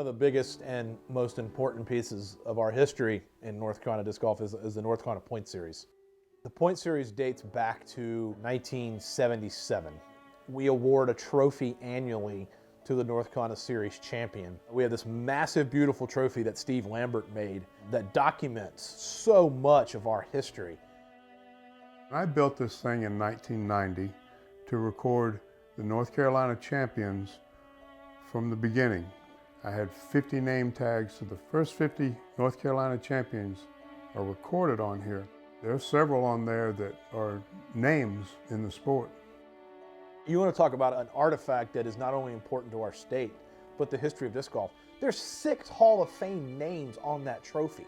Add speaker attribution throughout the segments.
Speaker 1: of the biggest and most important pieces of our history in North Carolina disc golf is the North Carolina Point Series. The Point Series dates back to 1977. We award a trophy annually to the North Carolina Series champion. We have this massive, beautiful trophy that Steve Lambert made that documents so much of our history.
Speaker 2: I built this thing in 1990 to record the North Carolina champions from the beginning. I had 50 name tags, so the first 50 North Carolina champions are recorded on here. There are several on there that are names in the sport.
Speaker 1: You want to talk about an artifact that is not only important to our state, but the history of disc golf. There's 6 Hall of Fame names on that trophy.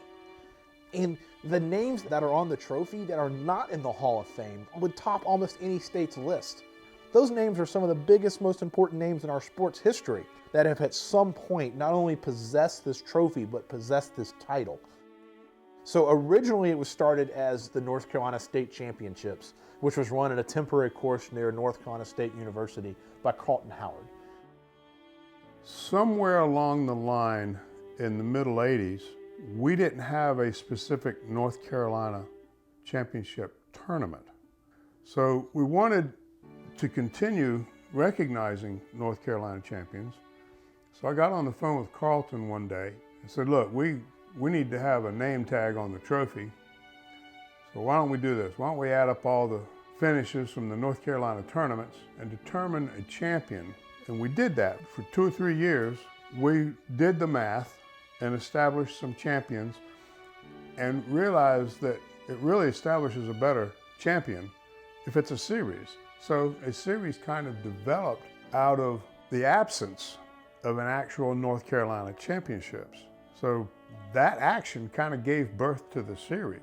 Speaker 1: And the names that are on the trophy that are not in the Hall of Fame would top almost any state's list. Those names are some of the biggest, most important names in our sport's history that have at some point not only possessed this trophy, but possessed this title. So originally it was started as the North Carolina State Championships, which was run in a temporary course near North Carolina State University by Carlton Howard.
Speaker 2: Somewhere along the line in the middle 80s, we didn't have a specific North Carolina championship tournament. So we wanted to continue recognizing North Carolina champions. So I got on the phone with Carlton one day and said, look, we need to have a name tag on the trophy. So why don't we do this? Why don't we add up all the finishes from the North Carolina tournaments and determine a champion? And we did that. For 2 or 3 years, we did the math and established some champions and realized that it really establishes a better champion if it's a series. So a series kind of developed out of the absence of an actual North Carolina championships. So that action kind of gave birth to the series.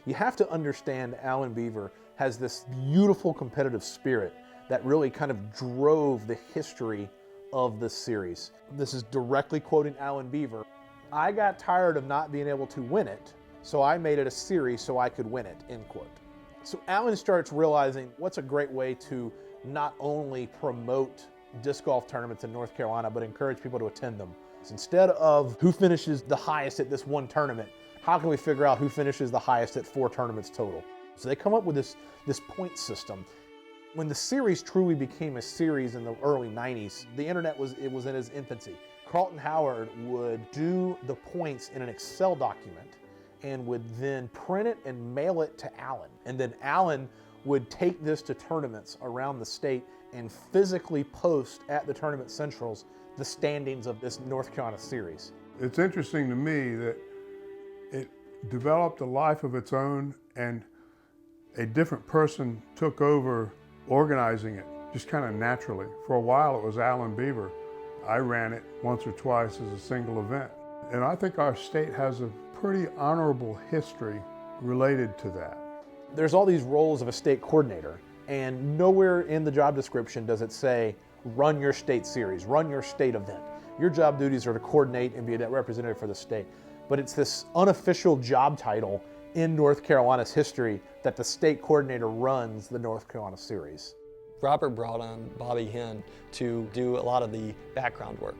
Speaker 1: You have to understand Alan Beaver has this beautiful competitive spirit that really kind of drove the history of this series. This is directly quoting Alan Beaver. I got tired of not being able to win it, so I made it a series so I could win it, end quote. So Alan starts realizing what's a great way to not only promote disc golf tournaments in North Carolina, but encourage people to attend them. So instead of who finishes the highest at this one tournament, how can we figure out who finishes the highest at 4 tournaments total? So they come up with this point system. When the series truly became a series in the early 90s, the internet was in its infancy. Carlton Howard would do the points in an Excel document and would then print it and mail it to Alan. And then Alan would take this to tournaments around the state and physically post at the tournament centrals the standings of this North Carolina series.
Speaker 2: It's interesting to me that it developed a life of its own and a different person took over organizing it just kind of naturally. For a while it was Alan Beaver. I ran it once or twice as a single event. And I think our state has a pretty honorable history related to that.
Speaker 1: There's all these roles of a state coordinator, and nowhere in the job description does it say, run your state series, run your state event. Your job duties are to coordinate and be a representative for the state. But it's this unofficial job title in North Carolina's history that the state coordinator runs the North Carolina series.
Speaker 3: Robert brought on Bobby Hinn to do a lot of the background work.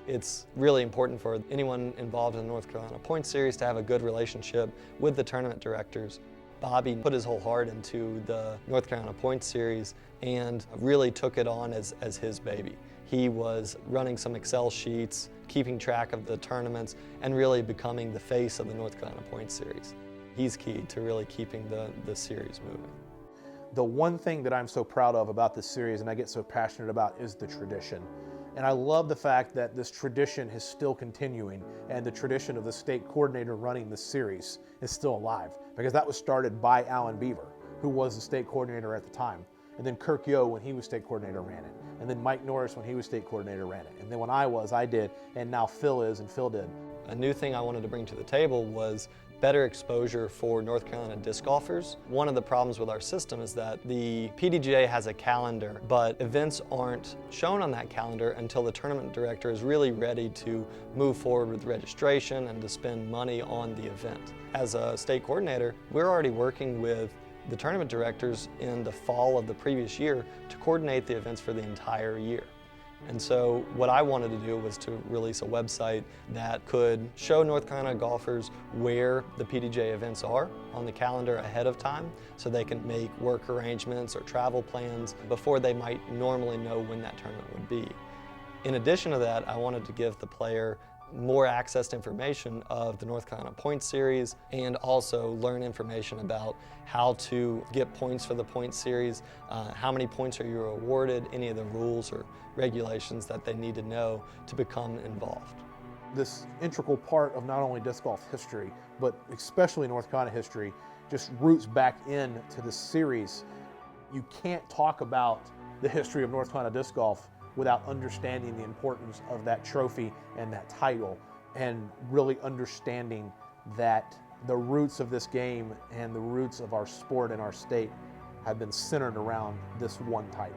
Speaker 3: It's really important for anyone involved in the North Carolina Point Series to have a good relationship with the tournament directors. Bobby put his whole heart into the North Carolina Point Series and really took it on as his baby. He was running some Excel sheets, keeping track of the tournaments, and really becoming the face of the North Carolina Point Series. He's key to really keeping the series moving.
Speaker 1: The one thing that I'm so proud of about this series and I get so passionate about is the tradition. And I love the fact that this tradition is still continuing and the tradition of the state coordinator running the series is still alive, because that was started by Alan Beaver, who was the state coordinator at the time. And then Kirk Yo, when he was state coordinator, ran it. And then Mike Norris, when he was state coordinator, ran it. And then when I did, and now Phil is, and Phil did.
Speaker 3: A new thing I wanted to bring to the table was better exposure for North Carolina disc golfers. One of the problems with our system is that the PDGA has a calendar, but events aren't shown on that calendar until the tournament director is really ready to move forward with registration and to spend money on the event. As a state coordinator, we're already working with the tournament directors in the fall of the previous year to coordinate the events for the entire year. And so what I wanted to do was to release a website that could show North Carolina golfers where the PDJ events are on the calendar ahead of time, so they can make work arrangements or travel plans before they might normally know when that tournament would be. In addition to that, I wanted to give the player more access to information of the North Carolina Points Series, and also learn information about how to get points for the Points Series, how many points are you awarded, any of the rules or regulations that they need to know to become involved.
Speaker 1: This integral part of not only disc golf history, but especially North Carolina history, just roots back into the series. You can't talk about the history of North Carolina disc golf without understanding the importance of that trophy and that title, and really understanding that the roots of this game and the roots of our sport and our state have been centered around this one title.